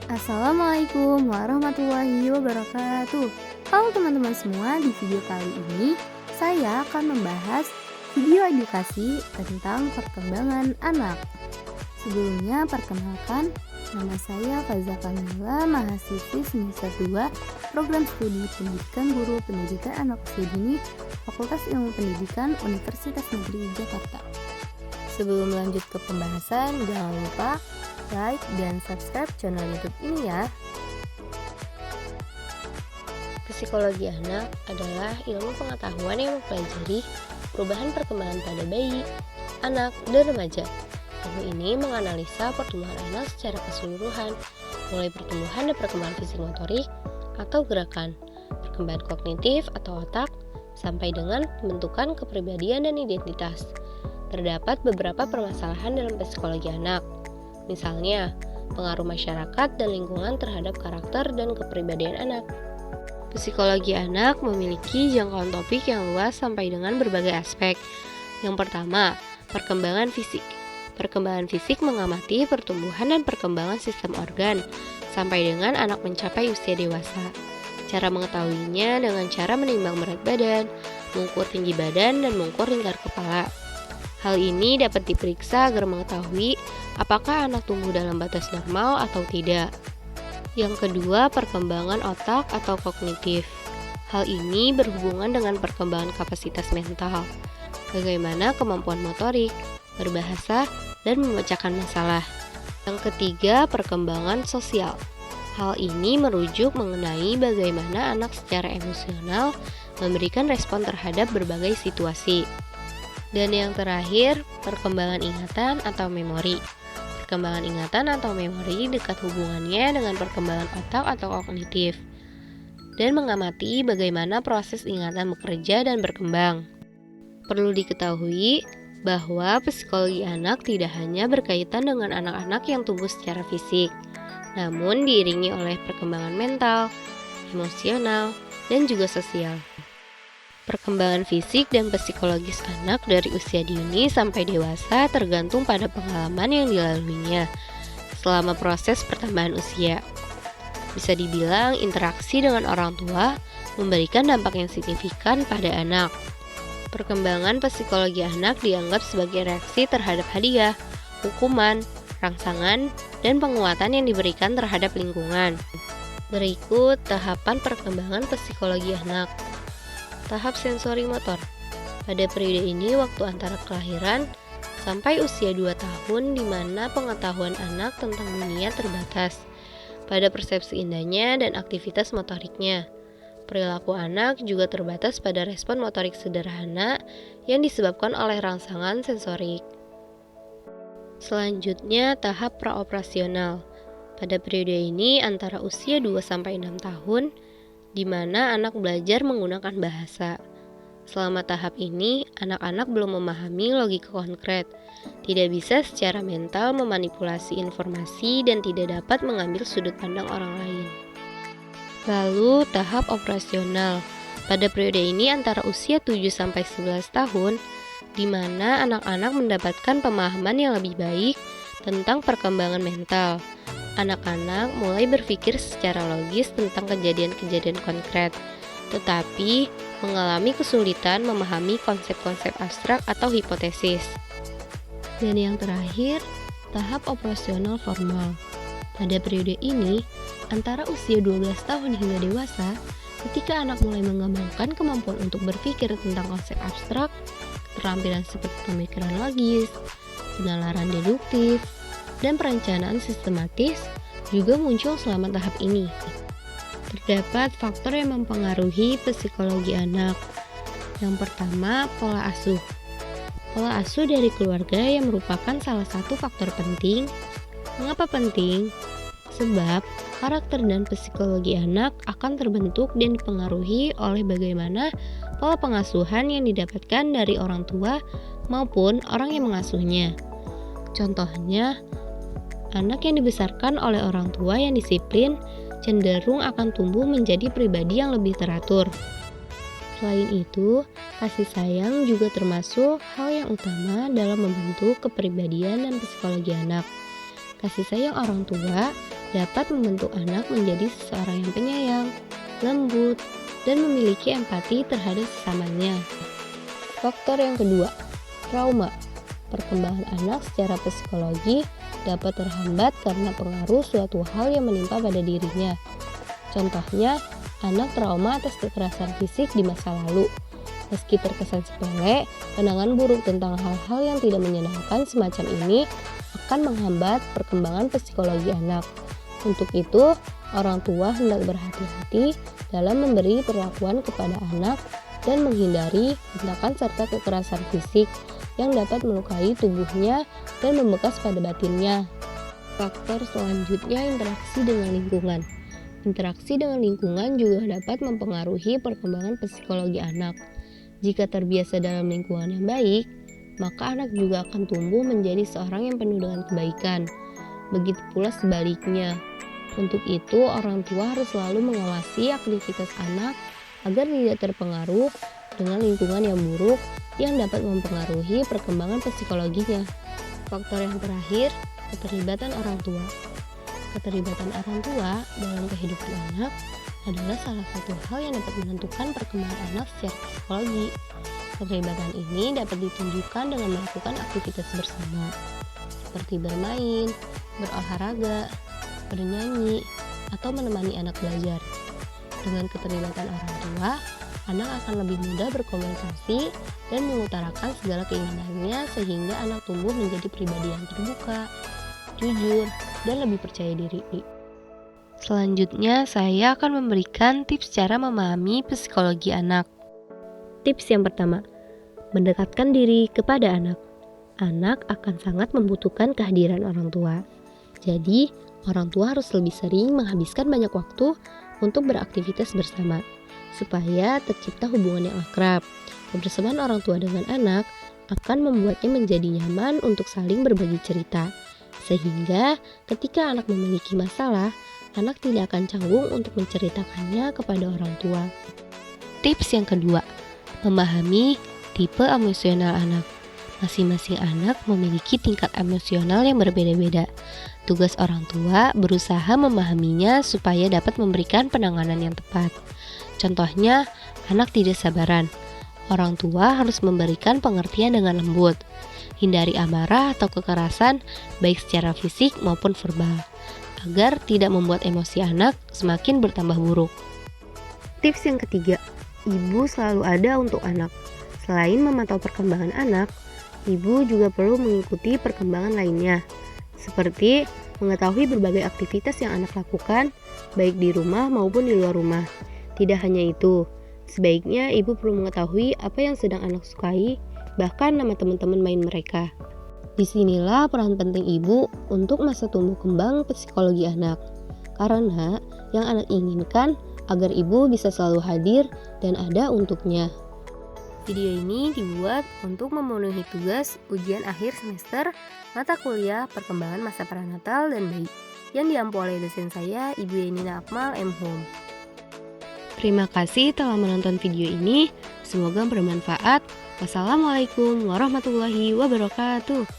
Assalamualaikum warahmatullahi wabarakatuh. Halo teman-teman semua, di video kali ini saya akan membahas video edukasi tentang perkembangan anak. Sebelumnya perkenalkan, nama saya Faza Kamila, mahasiswi semester 2 Program Studi Pendidikan Guru Pendidikan Anak Usia Dini, Fakultas Ilmu Pendidikan Universitas Negeri Jakarta. Sebelum lanjut ke pembahasan, jangan lupa like dan subscribe channel YouTube ini ya. Psikologi anak adalah ilmu pengetahuan yang mempelajari perubahan perkembangan pada bayi, anak, dan remaja. Ilmu ini menganalisa pertumbuhan anak secara keseluruhan, mulai pertumbuhan dan perkembangan fisik motorik atau gerakan, perkembangan kognitif atau otak, sampai dengan pembentukan kepribadian dan identitas. Terdapat beberapa permasalahan dalam psikologi anak. Misalnya, pengaruh masyarakat dan lingkungan terhadap karakter dan kepribadian anak. Psikologi anak memiliki jangkauan topik yang luas sampai dengan berbagai aspek. Yang pertama, perkembangan fisik. Perkembangan fisik mengamati pertumbuhan dan perkembangan sistem organ sampai dengan anak mencapai usia dewasa. Cara mengetahuinya dengan cara menimbang berat badan, mengukur tinggi badan, dan mengukur lingkar kepala. Hal ini dapat diperiksa agar mengetahui apakah anak tumbuh dalam batas normal atau tidak. Yang kedua, perkembangan otak atau kognitif. Hal ini berhubungan dengan perkembangan kapasitas mental, bagaimana kemampuan motorik, berbahasa, dan memecahkan masalah. Yang ketiga, perkembangan sosial. Hal ini merujuk mengenai bagaimana anak secara emosional memberikan respon terhadap berbagai situasi. Dan yang terakhir, perkembangan ingatan atau memori. Perkembangan ingatan atau memori dekat hubungannya dengan perkembangan otak atau kognitif, dan mengamati bagaimana proses ingatan bekerja dan berkembang. Perlu diketahui bahwa psikologi anak tidak hanya berkaitan dengan anak-anak yang tumbuh secara fisik, namun diiringi oleh perkembangan mental, emosional, dan juga sosial. Perkembangan fisik dan psikologis anak dari usia dini sampai dewasa tergantung pada pengalaman yang dilaluinya selama proses pertambahan usia. Bisa dibilang interaksi dengan orang tua memberikan dampak yang signifikan pada anak. Perkembangan psikologi anak dianggap sebagai reaksi terhadap hadiah, hukuman, rangsangan, dan penguatan yang diberikan terhadap lingkungan. Berikut tahapan perkembangan psikologi anak. Tahap sensori motor. Pada periode ini waktu antara kelahiran sampai usia 2 tahun di mana pengetahuan anak tentang dunia terbatas pada persepsi indahnya dan aktivitas motoriknya. Perilaku anak juga terbatas pada respon motorik sederhana yang disebabkan oleh rangsangan sensorik. Selanjutnya tahap praoperasional. Pada periode ini antara usia 2-6 tahun di mana anak belajar menggunakan bahasa. Selama tahap ini, anak-anak belum memahami logika konkret, tidak bisa secara mental memanipulasi informasi dan tidak dapat mengambil sudut pandang orang lain. Lalu, tahap operasional. Pada periode ini antara usia 7-11 tahun, di mana anak-anak mendapatkan pemahaman yang lebih baik tentang perkembangan mental. Anak-anak mulai berpikir secara logis tentang kejadian-kejadian konkret, tetapi mengalami kesulitan memahami konsep-konsep abstrak atau hipotesis. Dan yang terakhir, tahap operasional formal. Pada periode ini, antara usia 12 tahun hingga dewasa, ketika anak mulai mengembangkan kemampuan untuk berpikir tentang konsep abstrak, keterampilan seperti pemikiran logis, penalaran deduktif, dan perencanaan sistematis juga muncul selama tahap ini. Terdapat faktor yang mempengaruhi psikologi anak. Yang pertama, pola asuh. Pola asuh dari keluarga yang merupakan salah satu faktor penting. Mengapa penting? Sebab karakter dan psikologi anak akan terbentuk dan dipengaruhi oleh bagaimana pola pengasuhan yang didapatkan dari orang tua maupun orang yang mengasuhnya. Contohnya, anak yang dibesarkan oleh orang tua yang disiplin cenderung akan tumbuh menjadi pribadi yang lebih teratur. Selain itu, kasih sayang juga termasuk hal yang utama dalam membentuk kepribadian dan psikologi anak. Kasih sayang orang tua dapat membentuk anak menjadi seseorang yang penyayang, lembut, dan memiliki empati terhadap sesamanya. Faktor yang kedua, trauma. Perkembangan anak secara psikologi dapat terhambat karena pengaruh suatu hal yang menimpa pada dirinya. Contohnya, anak trauma atas kekerasan fisik di masa lalu. Meski terkesan sepele, pandangan buruk tentang hal-hal yang tidak menyenangkan semacam ini akan menghambat perkembangan psikologi anak. Untuk itu, orang tua hendak berhati-hati dalam memberi perlakuan kepada anak dan menghindari tindakan serta kekerasan fisik yang dapat melukai tubuhnya dan membekas pada batinnya. Faktor selanjutnya, interaksi dengan lingkungan. Interaksi dengan lingkungan juga dapat mempengaruhi perkembangan psikologi anak. Jika terbiasa dalam lingkungan yang baik, maka anak juga akan tumbuh menjadi seorang yang penuh dengan kebaikan. Begitu pula sebaliknya. Untuk itu, orang tua harus selalu mengawasi aktivitas anak agar tidak terpengaruh dengan lingkungan yang buruk yang dapat mempengaruhi perkembangan psikologinya. Faktor yang terakhir, keterlibatan orang tua. Keterlibatan orang tua dalam kehidupan anak adalah salah satu hal yang dapat menentukan perkembangan anak secara psikologi. Keterlibatan ini dapat ditunjukkan dengan melakukan aktivitas bersama, seperti bermain, berolahraga, bernyanyi, atau menemani anak belajar. Dengan keterlibatan orang tua, anak akan lebih mudah berkomunikasi dan mengutarakan segala keinginannya sehingga anak tumbuh menjadi pribadi yang terbuka, jujur, dan lebih percaya diri. Selanjutnya, saya akan memberikan tips cara memahami psikologi anak. Tips yang pertama, mendekatkan diri kepada anak. Anak akan sangat membutuhkan kehadiran orang tua. Jadi, orang tua harus lebih sering menghabiskan banyak waktu untuk beraktivitas bersama, supaya tercipta hubungan yang akrab. Kebersamaan orang tua dengan anak akan membuatnya menjadi nyaman untuk saling berbagi cerita, sehingga ketika anak memiliki masalah, anak tidak akan canggung untuk menceritakannya kepada orang tua. Tips yang kedua, memahami tipe emosional anak. Masing-masing anak memiliki tingkat emosional yang berbeda-beda. Tugas orang tua berusaha memahaminya supaya dapat memberikan penanganan yang tepat. Contohnya, anak tidak sabaran. Orang tua harus memberikan pengertian dengan lembut. Hindari amarah atau kekerasan, baik secara fisik maupun verbal, agar tidak membuat emosi anak semakin bertambah buruk. Tips yang ketiga, ibu selalu ada untuk anak. Selain memantau perkembangan anak, ibu juga perlu mengikuti perkembangan lainnya, seperti mengetahui berbagai aktivitas yang anak lakukan, baik di rumah maupun di luar rumah. Tidak hanya itu, sebaiknya ibu perlu mengetahui apa yang sedang anak sukai, bahkan nama teman-teman main mereka. Disinilah peran penting ibu untuk masa tumbuh kembang psikologi anak, karena yang anak inginkan agar ibu bisa selalu hadir dan ada untuknya. Video ini dibuat untuk memenuhi tugas ujian akhir semester mata kuliah perkembangan masa pranatal dan bayi yang diampu oleh dosen saya, Ibu Yenina Akmal M. Hum. Terima kasih telah menonton video ini, semoga bermanfaat. Wassalamualaikum warahmatullahi wabarakatuh.